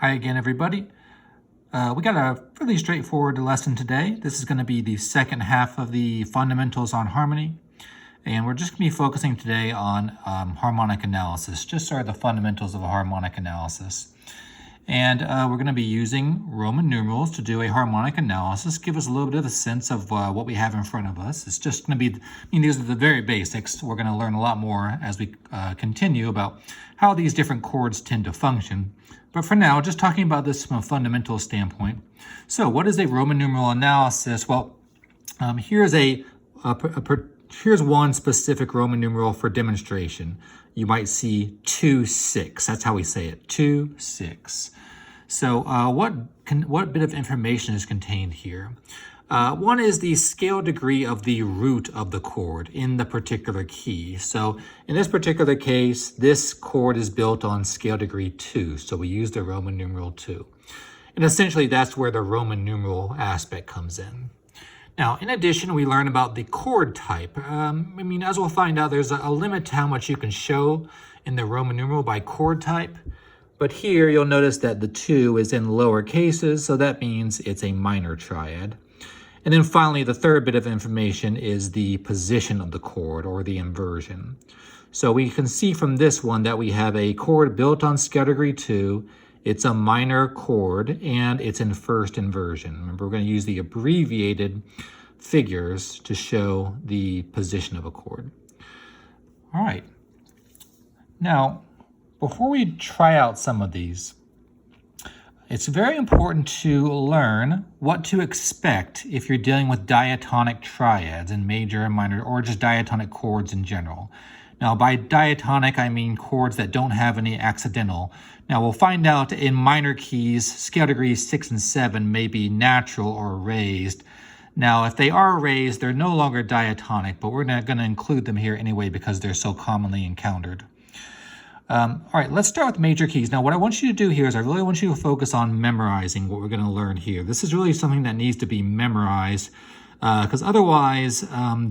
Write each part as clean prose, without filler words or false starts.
Hi again, everybody. We got a really straightforward lesson today. This is going to be the second half of the fundamentals on harmony. And we're just going to be focusing today on harmonic analysis, just sort of the fundamentals of a harmonic analysis. And we're going to be using Roman numerals to do a harmonic analysis, give us a little bit of a sense of what we have in front of us. It's just going to be, these are the very basics. We're going to learn a lot more as we continue about how these different chords tend to function. But for now, just talking about this from a fundamental standpoint. So what is a Roman numeral analysis? Well, here's one specific Roman numeral for demonstration. You might see 2, 6. That's how we say it, 2, 6. So what bit of information is contained here? One is the scale degree of the root of the chord in the particular key. So in this particular case, this chord is built on scale degree 2. So we use the Roman numeral 2. And essentially that's where the Roman numeral aspect comes in. Now, in addition, we learn about the chord type. As we'll find out, there's a limit to how much you can show in the Roman numeral by chord type. But here you'll notice that the 2 is in lower cases, so that means it's a minor triad. And then finally, the third bit of information is the position of the chord, or the inversion. So we can see from this one that we have a chord built on scale degree 2. It's a minor chord, and it's in first inversion. Remember, we're going to use the abbreviated figures to show the position of a chord. All right. Now, before we try out some of these, it's very important to learn what to expect if you're dealing with diatonic triads in major and minor, or just diatonic chords in general. Now, by diatonic, I mean chords that don't have any accidental. Now, we'll find out in minor keys, scale degrees 6 and 7 may be natural or raised. Now, if they are raised, they're no longer diatonic, but we're not going to include them here anyway because they're so commonly encountered. All right, let's start with major keys. Now, what I want you to do here is I really want you to focus on memorizing what we're going to learn here. This is really something that needs to be memorized because otherwise,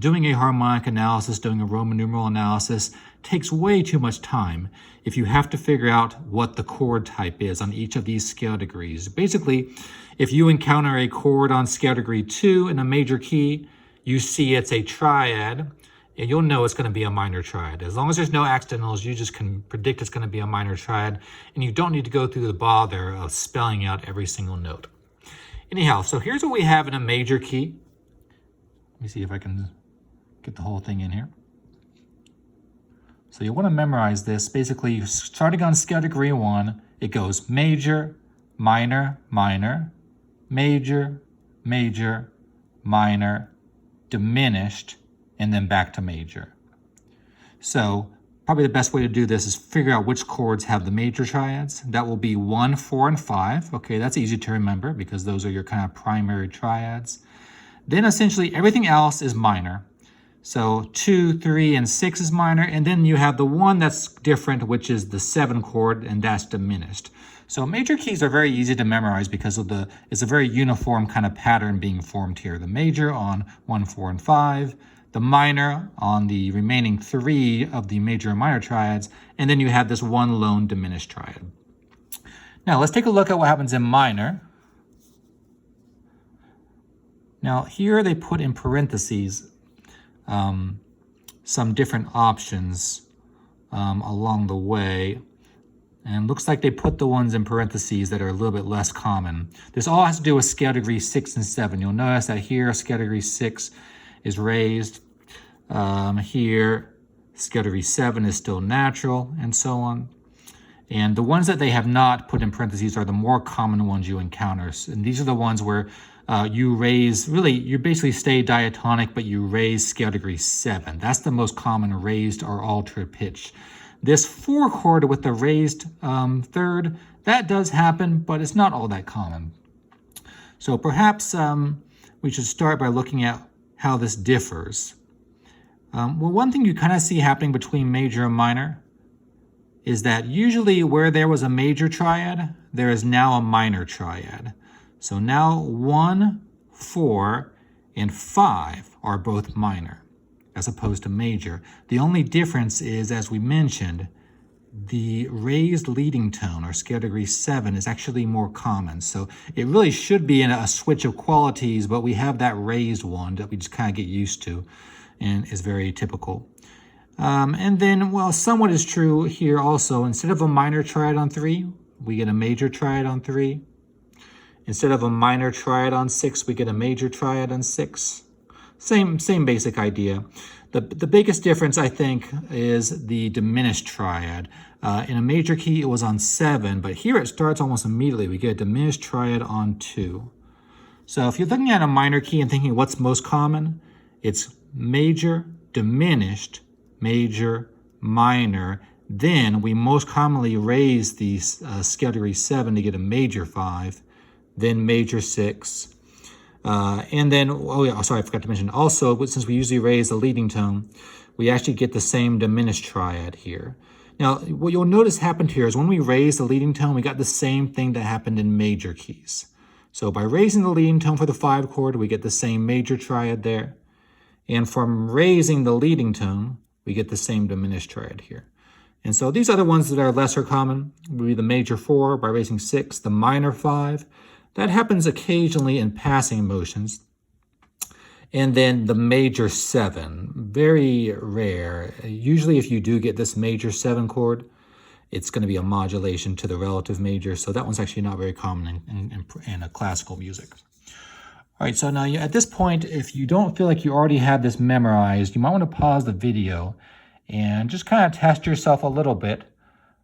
doing a harmonic analysis, doing a Roman numeral analysis takes way too much time if you have to figure out what the chord type is on each of these scale degrees. Basically, if you encounter a chord on scale degree 2 in a major key, you see it's a triad, and you'll know it's going to be a minor triad. As long as there's no accidentals, you just can predict it's going to be a minor triad, and you don't need to go through the bother of spelling out every single note. Anyhow, so here's what we have in a major key. Let me see if I can get the whole thing in here. So you want to memorize this. Basically, starting on scale degree 1, it goes major, minor, minor, major, major, minor, diminished, and then back to major. So probably the best way to do this is figure out which chords have the major triads. That will be 1, 4, and 5. Okay, that's easy to remember because those are your kind of primary triads. Then essentially everything else is minor. So 2, 3, and 6 is minor, and then you have the one that's different, which is the 7 chord, and that's diminished. So major keys are very easy to memorize because of it's a very uniform kind of pattern being formed here. The major on 1, 4, and 5, the minor on the remaining 3 of the major and minor triads, and then you have this one lone diminished triad. Now let's take a look at what happens in minor. Now here they put in parentheses some different options along the way, and looks like they put the ones in parentheses that are a little bit less common. This all has to do with scale degree 6 and 7. You'll notice that here scale degree 6 is raised. Here scale degree 7 is still natural, and so on. And the ones that they have not put in parentheses are the more common ones you encounter. And these are the ones where you raise, really, you basically stay diatonic, but you raise scale degree 7. That's the most common raised or altered pitch. This 4 chord with the raised third, that does happen, but it's not all that common. So perhaps we should start by looking at how this differs. Well, one thing you kind of see happening between major and minor is that usually where there was a major triad, there is now a minor triad. So now 1, 4, and 5 are both minor as opposed to major. The only difference is, as we mentioned, the raised leading tone, or scale degree 7, is actually more common. So it really should be in a switch of qualities, but we have that raised one that we just kind of get used to and is very typical. And then, well, somewhat is true here also. Instead of a minor triad on 3, we get a major triad on 3. Instead of a minor triad on 6, we get a major triad on 6. Same basic idea. The biggest difference, I think, is the diminished triad. In a major key, it was on 7, but here it starts almost immediately. We get a diminished triad on 2. So if you're looking at a minor key and thinking what's most common, it's major, diminished, major, minor. Then we most commonly raise the scale degree 7 to get a major 5, then major 6. And then, oh yeah, sorry, I forgot to mention, also, since we usually raise the leading tone, we actually get the same diminished triad here. Now, what you'll notice happened here is when we raise the leading tone, we got the same thing that happened in major keys. So by raising the leading tone for the 5 chord, we get the same major triad there. And from raising the leading tone, we get the same diminished triad here. And so these other ones that are lesser common would be the major 4 by raising 6, the minor 5. That happens occasionally in passing motions. And then the major 7, very rare. Usually if you do get this major 7 chord, it's going to be a modulation to the relative major. So that one's actually not very common in classical music. All right, so now at this point, if you don't feel like you already have this memorized, you might want to pause the video and just kind of test yourself a little bit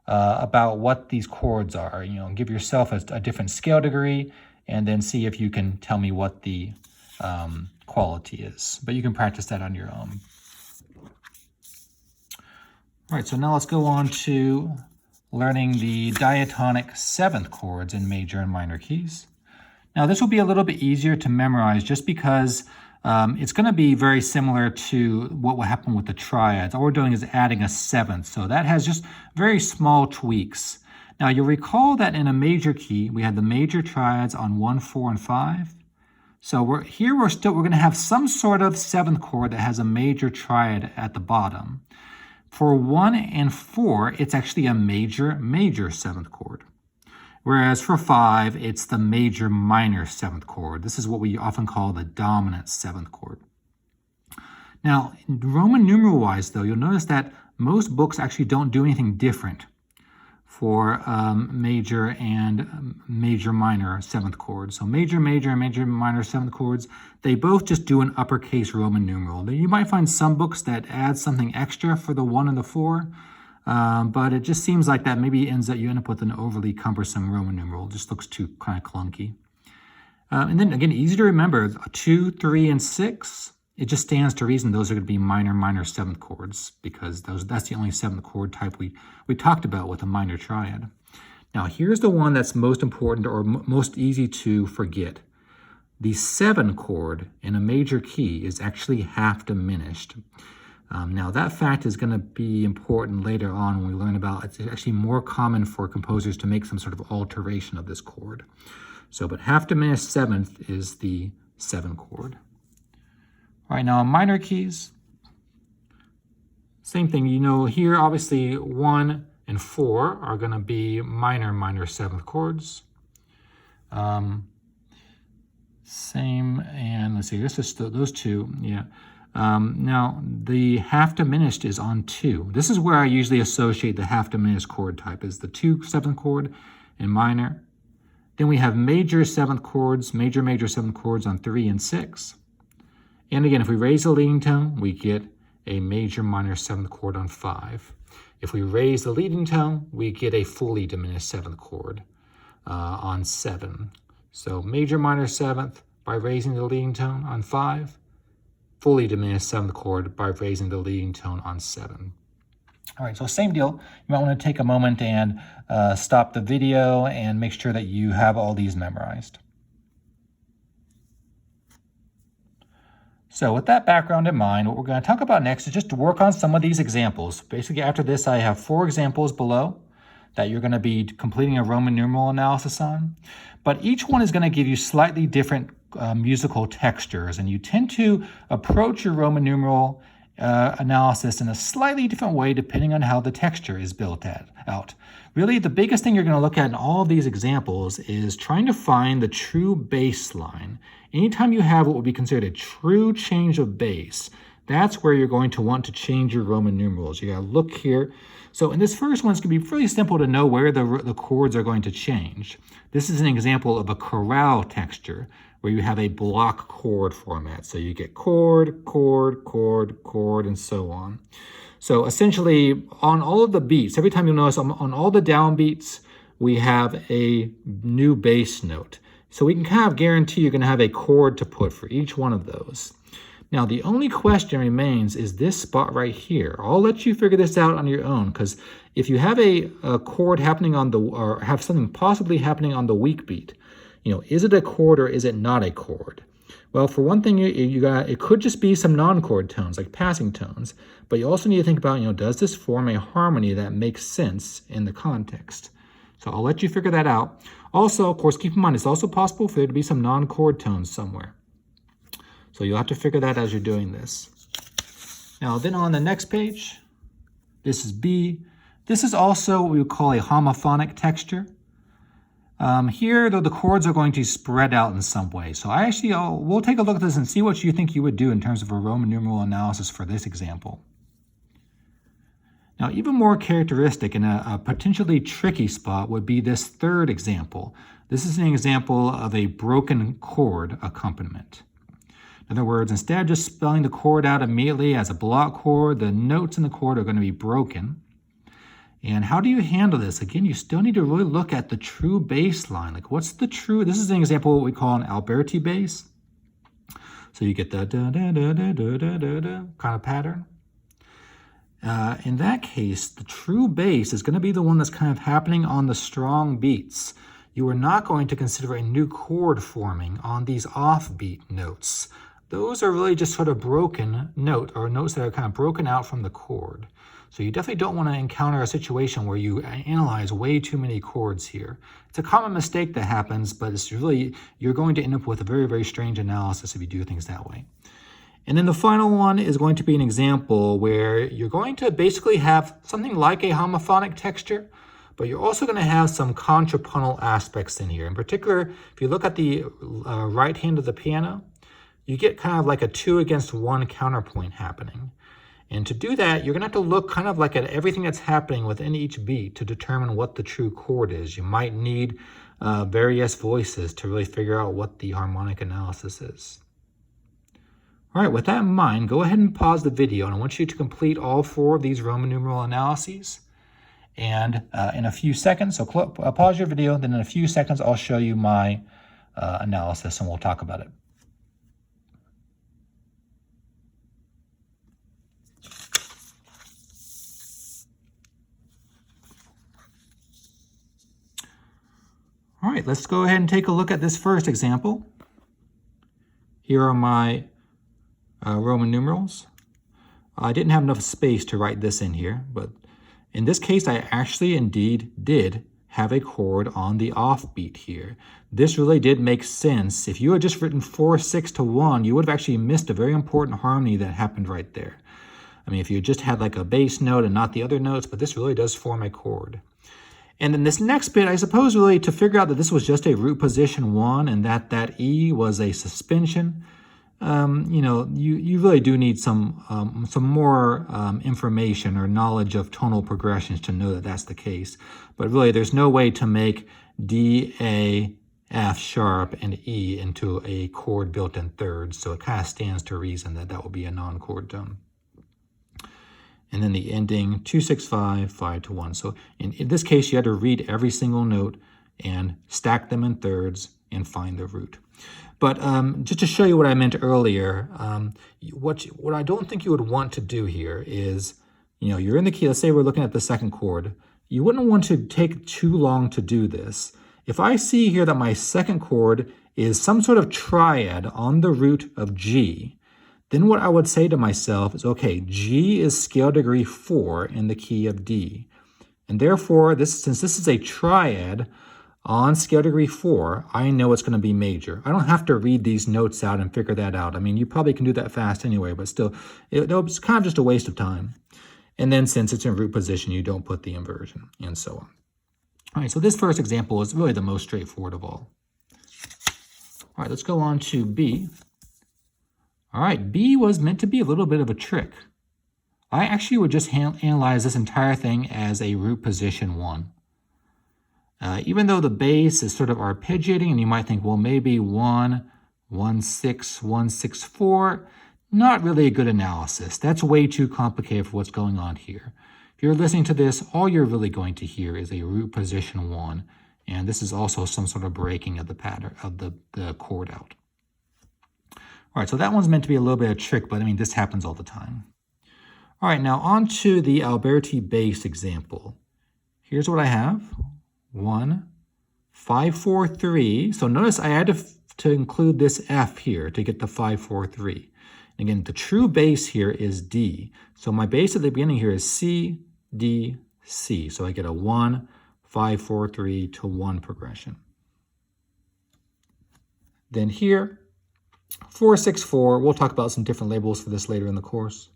about what these chords are. You know, give yourself a different scale degree and then see if you can tell me what the quality is. But you can practice that on your own. All right, so now let's go on to learning the diatonic 7th chords in major and minor keys. Now this will be a little bit easier to memorize just because it's going to be very similar to what will happen with the triads. All we're doing is adding a 7th, so that has just very small tweaks. Now you'll recall that in a major key, we had the major triads on 1, 4, and 5. So we're going to have some sort of 7th chord that has a major triad at the bottom. For 1 and 4, it's actually a major 7th chord. Whereas for 5, it's the major minor 7th chord. This is what we often call the dominant 7th chord. Now, Roman numeral-wise, though, you'll notice that most books actually don't do anything different for major and major minor 7th chords. So major and major minor 7th chords, they both just do an uppercase Roman numeral. You might find some books that add something extra for the 1 and the 4, but it just seems like that maybe you end up with an overly cumbersome Roman numeral. It just looks too kind of clunky. And then again, easy to remember, 2, 3, and 6, it just stands to reason those are going to be minor 7th chords because that's the only 7th chord type we talked about with a minor triad. Now here's the one that's most important or most easy to forget. The 7 chord in a major key is actually half diminished. Now that fact is going to be important later on when we learn about it's actually more common for composers to make some sort of alteration of this chord. So, but half diminished 7th is the 7 chord. All right, now minor keys, same thing. You know, here obviously 1 and 4 are going to be minor 7th chords. Same, and let's see, this is those two, yeah. Now, the half diminished is on 2. This is where I usually associate the half diminished chord type, is the 2 7th chord in minor. Then we have major 7th chords, major 7th chords on 3 and 6. And again, if we raise the leading tone, we get a major minor 7th chord on 5. If we raise the leading tone, we get a fully diminished 7th chord on 7. So major minor 7th by raising the leading tone on 5. Fully diminished 7th chord by raising the leading tone on 7. All right, so same deal. You might want to take a moment and stop the video and make sure that you have all these memorized. So with that background in mind, what we're going to talk about next is just to work on some of these examples. Basically, after this, I have 4 examples below that you're going to be completing a Roman numeral analysis on. But each one is going to give you slightly different musical textures, and you tend to approach your Roman numeral analysis in a slightly different way depending on how the texture is built out. Really, the biggest thing you're going to look at in all of these examples is trying to find the true baseline. Anytime you have what would be considered a true change of base, that's where you're going to want to change your Roman numerals. You got to look here. So in this first one, it's going to be really simple to know where the chords are going to change. This is an example of a chorale texture where you have a block chord format. So you get chord, chord, chord, chord, and so on. So essentially, on all of the beats, every time you'll notice on all the downbeats, we have a new bass note. So we can kind of guarantee you're going to have a chord to put for each one of those. Now, the only question remains is this spot right here. I'll let you figure this out on your own, because if you have a chord happening on the, or have something possibly happening on the weak beat, is it a chord or is it not a chord? Well, for one thing, it could just be some non-chord tones, like passing tones, but you also need to think about, does this form a harmony that makes sense in the context? So I'll let you figure that out. Also, of course, keep in mind, it's also possible for there to be some non-chord tones somewhere. So you'll have to figure that as you're doing this. Now, then on the next page, this is B. This is also what we would call a homophonic texture. Here, though, the chords are going to spread out in some way. So we'll take a look at this and see what you think you would do in terms of a Roman numeral analysis for this example. Now, even more characteristic and a potentially tricky spot would be this third example. This is an example of a broken chord accompaniment. In other words, instead of just spelling the chord out immediately as a block chord, the notes in the chord are going to be broken. And how do you handle this? Again, you still need to really look at the true bass line. Like, what's the true? This is an example of what we call an Alberti bass. So you get the da da da da da da da da kind of pattern. In that case, the true bass is going to be the one that's kind of happening on the strong beats. You are not going to consider a new chord forming on these offbeat notes. Those are really just sort of broken note, or notes that are kind of broken out from the chord. So you definitely don't want to encounter a situation where you analyze way too many chords here. It's a common mistake that happens, but it's really, you're going to end up with a very, very strange analysis if you do things that way. And then the final one is going to be an example where you're going to basically have something like a homophonic texture, but you're also going to have some contrapuntal aspects in here. In particular, if you look at the right hand of the piano, you get kind of like a 2 against 1 counterpoint happening. And to do that, you're going to have to look kind of like at everything that's happening within each beat to determine what the true chord is. You might need various voices to really figure out what the harmonic analysis is. All right, with that in mind, go ahead and pause the video, and I want you to complete all 4 of these Roman numeral analyses. And in a few seconds, so pause your video, then in a few seconds, I'll show you my analysis and we'll talk about it. All right, let's go ahead and take a look at this first example. Here are my Roman numerals. I didn't have enough space to write this in here, but in this case, I actually indeed did have a chord on the offbeat here. This really did make sense. If you had just written 4, 6 to 1, you would have actually missed a very important harmony that happened right there. I mean, if you just had like a bass note and not the other notes, but this really does form a chord. And then this next bit, I suppose really to figure out that this was just a root position 1 and that E was a suspension, you really do need some more information or knowledge of tonal progressions to know that that's the case. But really, there's no way to make D, A, F sharp, and E into a chord built in thirds. So it kind of stands to reason that that will be a non-chord tone. And then the ending 2, 6, 5, 5 to 1. So in this case, you had to read every single note and stack them in thirds and find the root. But just to show you what I meant earlier, what I don't think you would want to do here is, you're in the key. Let's say we're looking at the second chord. You wouldn't want to take too long to do this. If I see here that my second chord is some sort of triad on the root of G, then what I would say to myself is, okay, G is scale degree 4 in the key of D. And therefore, since this is a triad, On scale degree 4, I know it's going to be major. I don't have to read these notes out and figure that out. I mean, you probably can do that fast anyway, but still, it's kind of just a waste of time. And then since it's in root position, you don't put the inversion, and so on. All right, so this first example is really the most straightforward of all. All right, let's go on to B. All right, B was meant to be a little bit of a trick. I actually would just analyze this entire thing as a root position 1. Even though the base is sort of arpeggiating, and you might think, well, maybe 1, 1, 6, 1, 6, 4, not really a good analysis. That's way too complicated for what's going on here. If you're listening to this, all you're really going to hear is a root position 1, and this is also some sort of breaking of the pattern of the chord out. All right, so that one's meant to be a little bit of a trick, but I mean, this happens all the time. All right, now on to the Alberti bass example. Here's what I have. 1, 5, 4, 3. So notice I had to include this F here to get the 5, 4, 3. Again, the true bass here is D. So my bass at the beginning here is C, D, C. So I get a 1, 5, 4, 3 to 1 progression. Then here, 4, 6, 4. We'll talk about some different labels for this later in the course.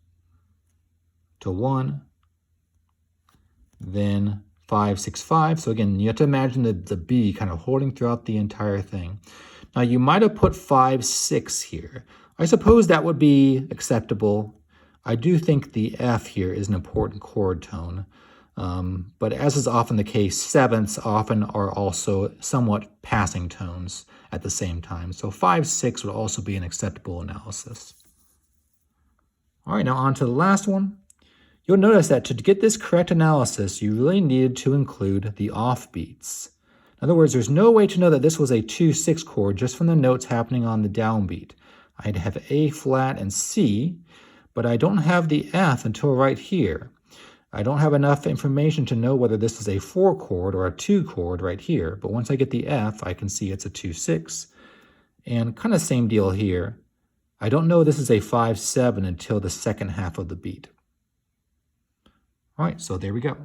To 1. Then 5, 6, 5. So again, you have to imagine the B kind of holding throughout the entire thing. Now you might have put 5, 6 here. I suppose that would be acceptable. I do think the F here is an important chord tone. But as is often the case, sevenths often are also somewhat passing tones at the same time. So 5, 6 would also be an acceptable analysis. All right, now on to the last one. You'll notice that to get this correct analysis, you really needed to include the offbeats. In other words, there's no way to know that this was a 2-6 chord just from the notes happening on the downbeat. I'd have A flat and C, but I don't have the F until right here. I don't have enough information to know whether this is a 4 chord or a 2 chord right here, but once I get the F, I can see it's a 2-6. And kind of same deal here. I don't know this is a 5-7 until the second half of the beat. All right, so there we go.